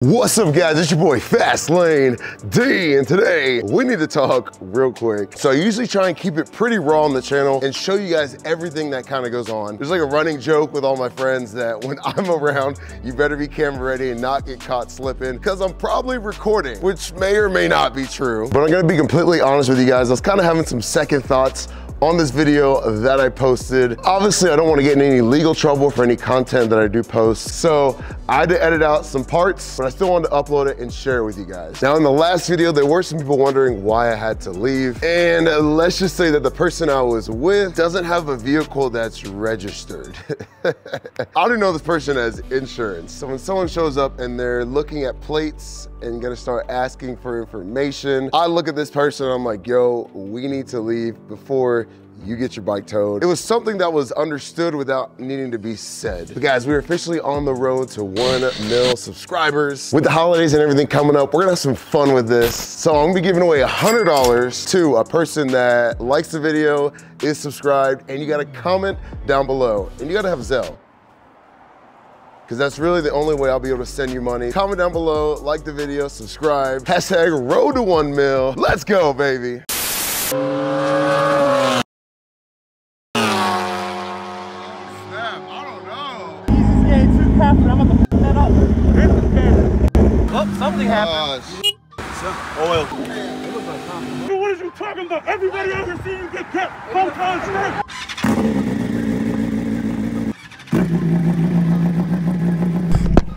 What's up guys, it's your boy FastLaneD, and today we need to talk real quick. So I usually try and keep it pretty raw on the channel and show you guys everything that kind of goes on. There's like a running joke with all my friends that when I'm around, you better be camera ready and not get caught slipping because I'm probably recording, which may or may not be true. But I'm gonna be completely honest with you guys. I was kind of having some second thoughts on this video that I posted. Obviously, I don't want to get in any legal trouble for any content that I do post. So I had to edit out some parts, but I still wanted to upload it and share it with you guys. Now in the last video, there were some people wondering why I had to leave. And let's just say that the person I was with doesn't have a vehicle that's registered. I don't even know this person has insurance. So when someone shows up and they're looking at plates and gonna start asking for information, I look at this person and I'm like, yo, we need to leave before you get your bike towed. It was something that was understood without needing to be said. But guys, we're officially on the road to 1 million subscribers. With the holidays and everything coming up, we're gonna have some fun with this. So I'm gonna be giving away $100 to a person that likes the video, is subscribed, and you gotta comment down below. And you gotta have Zelle, because that's really the only way I'll be able to send you money. Comment down below, like the video, subscribe. Hashtag road to 1 mil. Let's go, baby. I'm about to f that up. Oh, something happened. Oil. What are you talking about? Everybody ever seen you get kept from contract?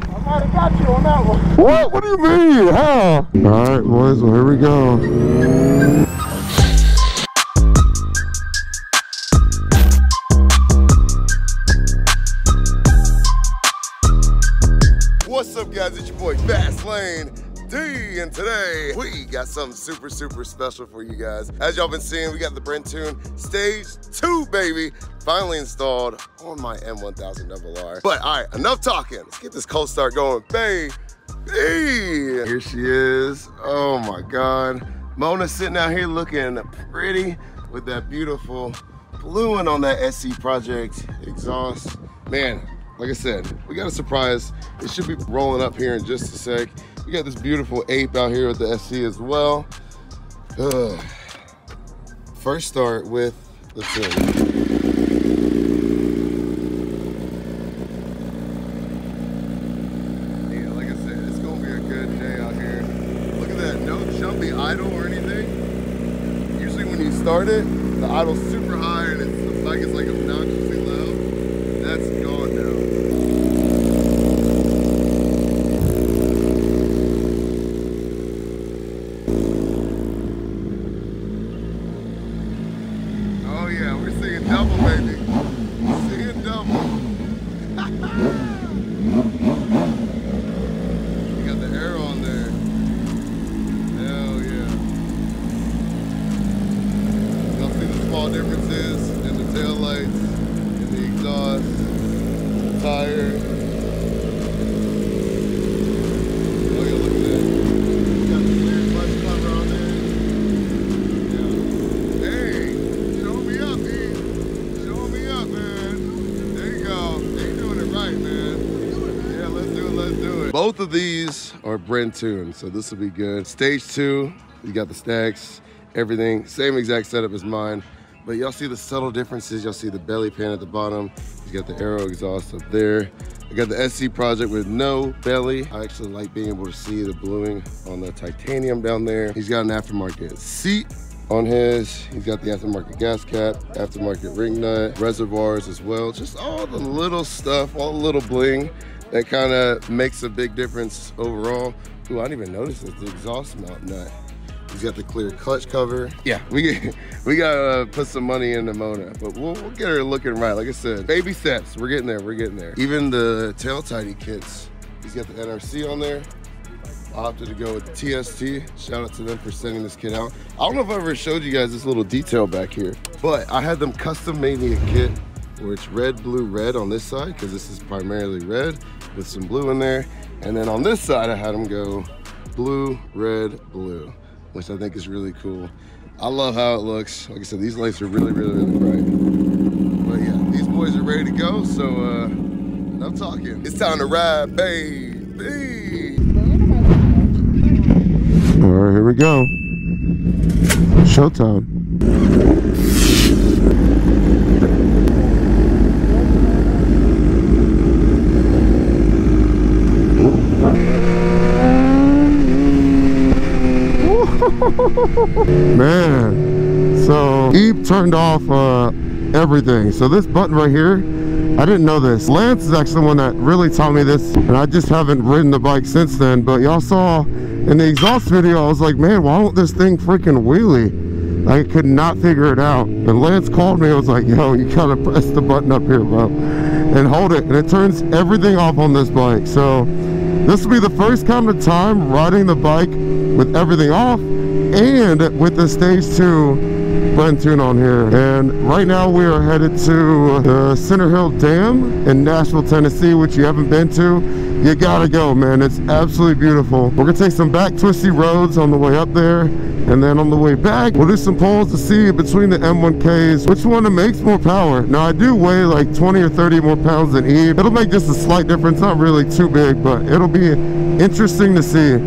I might have got you on that one. What? What do you mean? How? All right, boys, well, here we go. What's up guys, it's your boy FastLaneD, and today we got something super special for you guys. As y'all been seeing, we got the BrenTuning Stage 2, baby, finally installed on my M1000rr. But all right, enough talking. Let's get this cold start going, baby. Here she is. Oh my God. Mona's sitting out here looking pretty with that beautiful blue one on that SC Project exhaust. Man, like I said, we got a surprise. It should be rolling up here in just a sec. We got this beautiful ape out here with the SC as well. First start with the tune. Yeah, like I said, it's gonna be a good day out here. Look at that, no jumpy idle or anything. Usually when you start it, the idle's super high and the bike is like obnoxiously low. That's gone now. Oh yeah, we're singing double, baby. We're singing double. You got the arrow on there. Hell yeah. Y'all see the small differences in the tail lights, in the exhaust, the tire. Oh yeah, look at that. You got the clear clutch cover on there. Yeah. Hey, show me up, E. Show me up, man. There you go. You're doing it right, man. Yeah, let's do it, let's do it. Both of these are BrenTuning, so this will be good. Stage 2, you got the stacks, everything, same exact setup as mine. But y'all see the subtle differences. Y'all see the belly pan at the bottom. You got the aero exhaust up there. I got the SC Project with no belly. I actually like being able to see the bluing on the titanium down there. He's got an aftermarket seat on his. He's got the aftermarket gas cap, aftermarket ring nut, reservoirs as well. Just all the little stuff, all the little bling that kind of makes a big difference overall. Ooh, I didn't even notice the exhaust mount nut. He's got the clear clutch cover. Yeah, we gotta put some money into Mona, but we'll get her looking right. Like I said, baby steps. We're getting there. We're getting there. Even the tail tidy kits. He's got the NRC on there. I opted to go with the TST. Shout out to them for sending this kit out. I don't know if I ever showed you guys this little detail back here, but I had them custom made me a kit where it's red, blue, red on this side, because this is primarily red with some blue in there. And then on this side, I had them go blue, red, blue, which I think is really cool. I love how it looks. Like I said, these lights are really bright. But yeah, these boys are ready to go, so enough talking. It's time to ride, baby. we go. Showtime. Man, so Eve turned off everything. So this button right here, I didn't know this. Lance is actually the one that really taught me this, and I just haven't ridden the bike since then. But y'all saw in the exhaust video, I was like, man, why won't this thing freaking wheelie? I could not figure it out. And Lance called me, I was like, yo, you gotta press the button up here, bro, and hold it, and it turns everything off on this bike. So this will be the first kind of time riding the bike with everything off and with the Stage 2 BrenTuning on here. And right now we are headed to the Center Hill Dam in Nashville, Tennessee, which you haven't been to. You gotta go, man. It's absolutely beautiful. We're gonna take some back twisty roads on the way up there, and then on the way back we'll do some polls to see between the M1Ks which one makes more power. Now I do weigh like 20 or 30 more pounds than Eve. It'll make just a slight difference, not really too big, but it'll be interesting to see.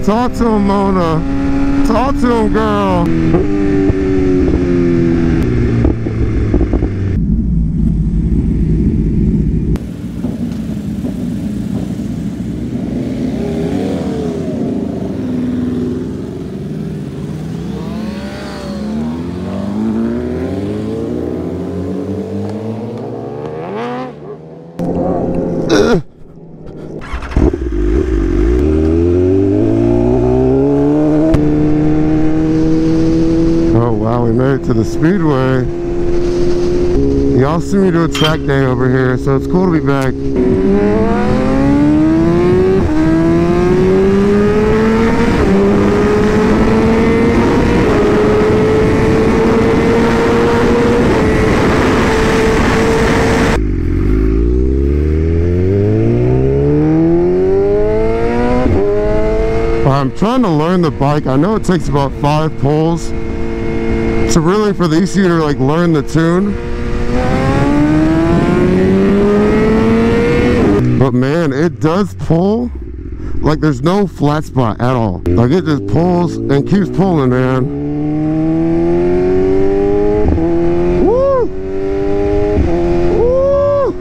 Talk to him, Mona. Talk to him, girl. To the speedway. Y'all see me do a track day over here, so it's cool to be back. I'm trying to learn the bike. I know it takes about 5 pulls to really, for the ECU to like learn the tune. But man, it does pull like there's no flat spot at all. Like it just pulls and keeps pulling, man. Woo! Woo!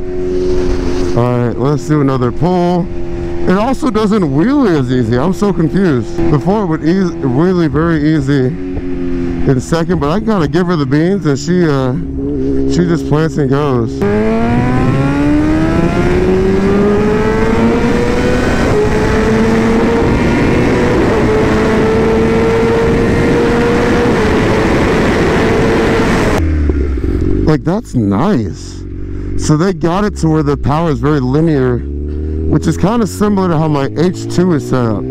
Alright, let's do another pull. It also doesn't wheelie as easy. I'm so confused. Before it would wheelie very easy in second, but I gotta give her the beans, and she just plants and goes. Like, that's nice. So they got it to where the power is very linear, which is kind of similar to how my H2 is set up.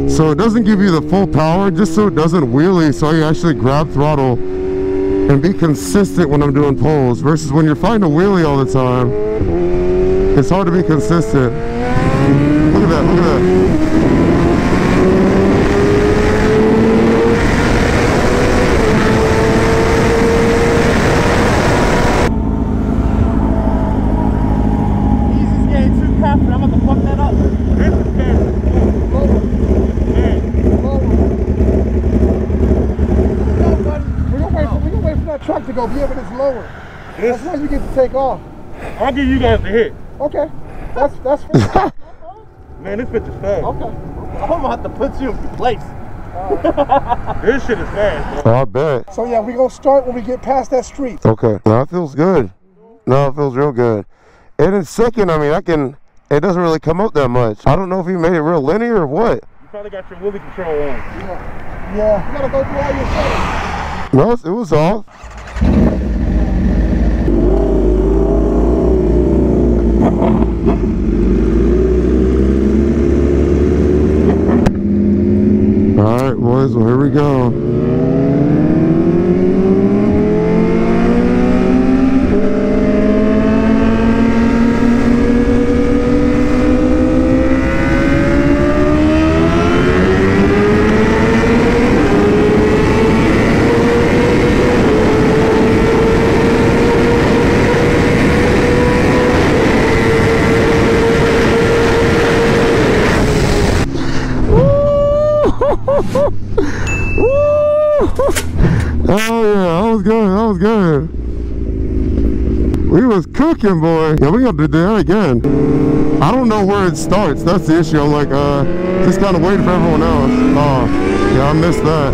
So it doesn't give you the full power, just so it doesn't wheelie, so you actually grab throttle and be consistent when I'm doing pulls, versus when you're fighting a wheelie all the time, it's hard to be consistent. Look at that, look at that. To go, yeah, but it's lower. As long as we get to take off. I'll give you guys the hit. Okay. That's fine. Man, this bitch is fast. Okay. I'm gonna have to put you in place. This shit is fast, bro. I bet. So yeah, we're gonna start when we get past that street. Okay. No, it feels good. No, it feels real good. And in second, I mean, it doesn't really come up that much. I don't know if you made it real linear or what. You probably got your wheelie control on. Yeah. You gotta go through all your settings. No, it was off. Alright boys, well here we go. Oh yeah, that was good. That was good. We was cooking, boy. Yeah, we got to do that again. I don't know where it starts. That's the issue. I'm like, just kind of waiting for everyone else. Oh, yeah, I missed that.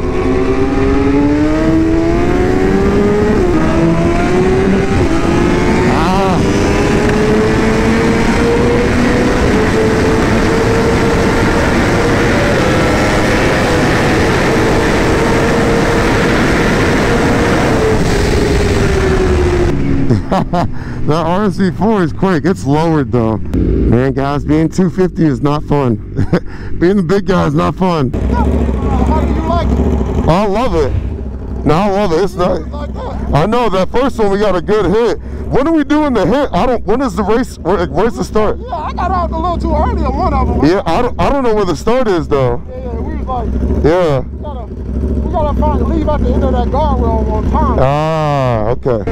That RSV4 is quick. It's lowered though. Man, guys, being 250 is not fun. Being the big guy is not fun. How do you like it? I love it. No, I love it. It's not. Like that? I know that first one we got a good hit. When are we doing the hit? When is the race? Where's the start? Yeah, I got out a little too early on one of them. Yeah, I don't know where the start is though. Yeah, we was like, Yeah. we gotta find leave at the end of that guardrail on time. Ah, okay.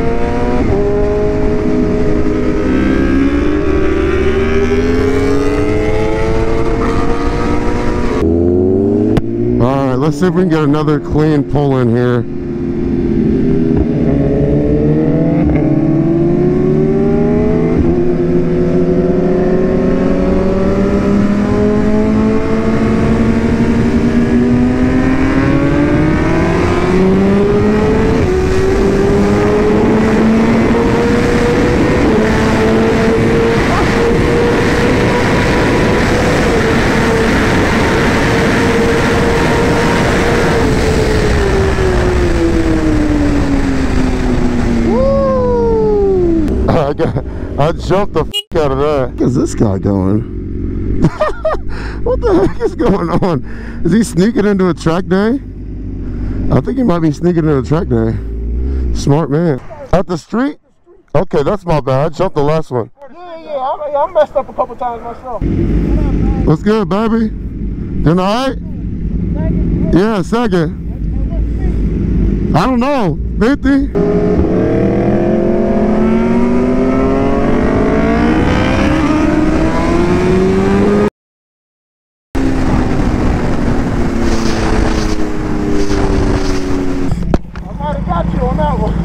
All right, let's see if we can get another clean pull in here. I jumped the f out of that. Where's this guy going? What the heck is going on? Is he sneaking into a track day? I think he might be sneaking into a track day. Smart man. At the street? Okay, that's my bad. I jumped the last one. Yeah, I messed up a couple times myself. What's good, baby? Doing alright? Yeah, second. I don't know. 50?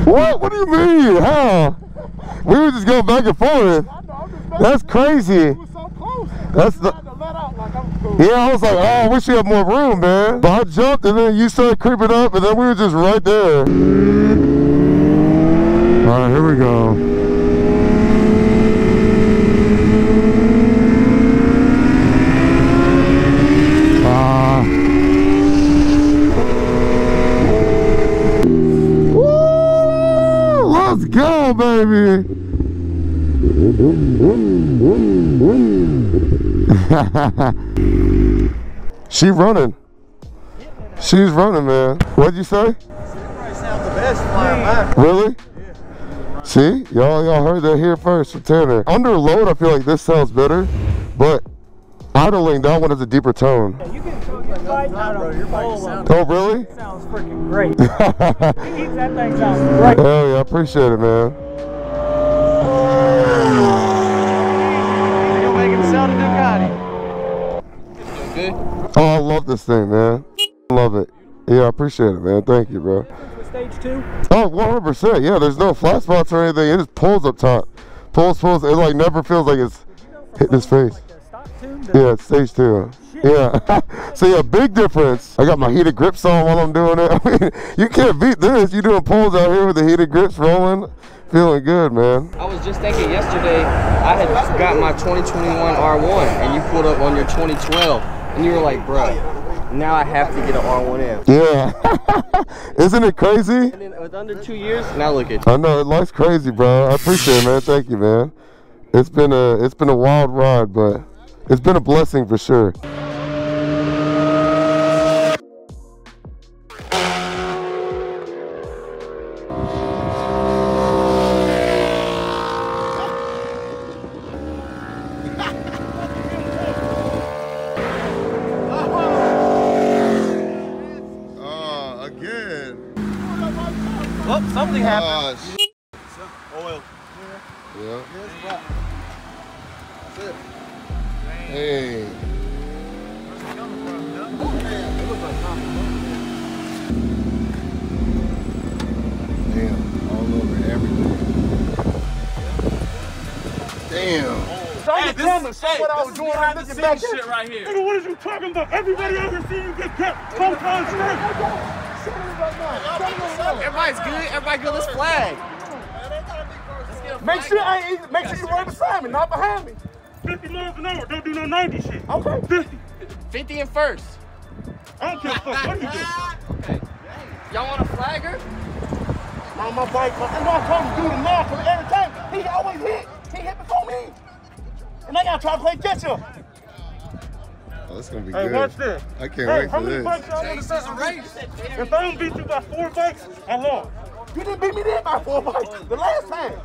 What? What do you mean? How? We were just going back and forth. That's crazy. That's the. Yeah, I was like, oh, I wish you had more room, man. But I jumped and then you started creeping up and then we were just right there. All right, here we go. Let's go, baby. She running. She's running, man. What'd you say? Really? Yeah. See? Y'all heard that here first from Tanner. Under load, I feel like this sounds better, but idling, that one has a deeper tone. Yeah, you can tell your bike out on your pole. Oh, really? It sounds freaking great. That thing sounds great. Hell yeah, I appreciate it, man. You're making it sound a Ducati. Good? Oh, I love this thing, man. Love it. Yeah, I appreciate it, man. Thank you, bro. Stage 2? Oh, 100%. Yeah, there's no flat spots or anything. It just pulls up top. Pulls. It like never feels like it's hitting his face. Yeah, it's stage 2. Yeah. So yeah, big difference. I got my heated grips on while I'm doing it. I mean, you can't beat this. You doing pulls out here with the heated grips rolling. Feeling good, man. I was just thinking yesterday, I had got my 2021 R1 and you pulled up on your 2012 and you were like, bro, now I have to get an R1M. Yeah. Isn't it crazy? And then with under 2 years, now look at you. I know, life's crazy, bro. I appreciate it, man. Thank you, man. It's been a wild ride, but it's been a blessing for sure. Oh, something happened. Oil. Yeah. Hey. can't tell me what I was doing. I'm looking back shit right here. Nigga, what are you talking about? Everybody out here seeing you get kept. Sometimes straight. Everybody's good. Everybody good. Let's flag. Make sure you're right beside me, not behind me. 50 miles an hour. Don't do no 90 shit. Okay. 50. 50 and first. I don't care fuck. What are you doing? Okay. Y'all want a flagger? On my bike, and I told him to do the math every time. He always hit. He hit before me. And I gotta try to play catch up. Oh, it's gonna be Hey, good. watch this. I can't wait how for many this. bikes y'all want to set? If I don't beat you by 4 bikes, I lost. You didn't beat me there by 4 bikes the last time.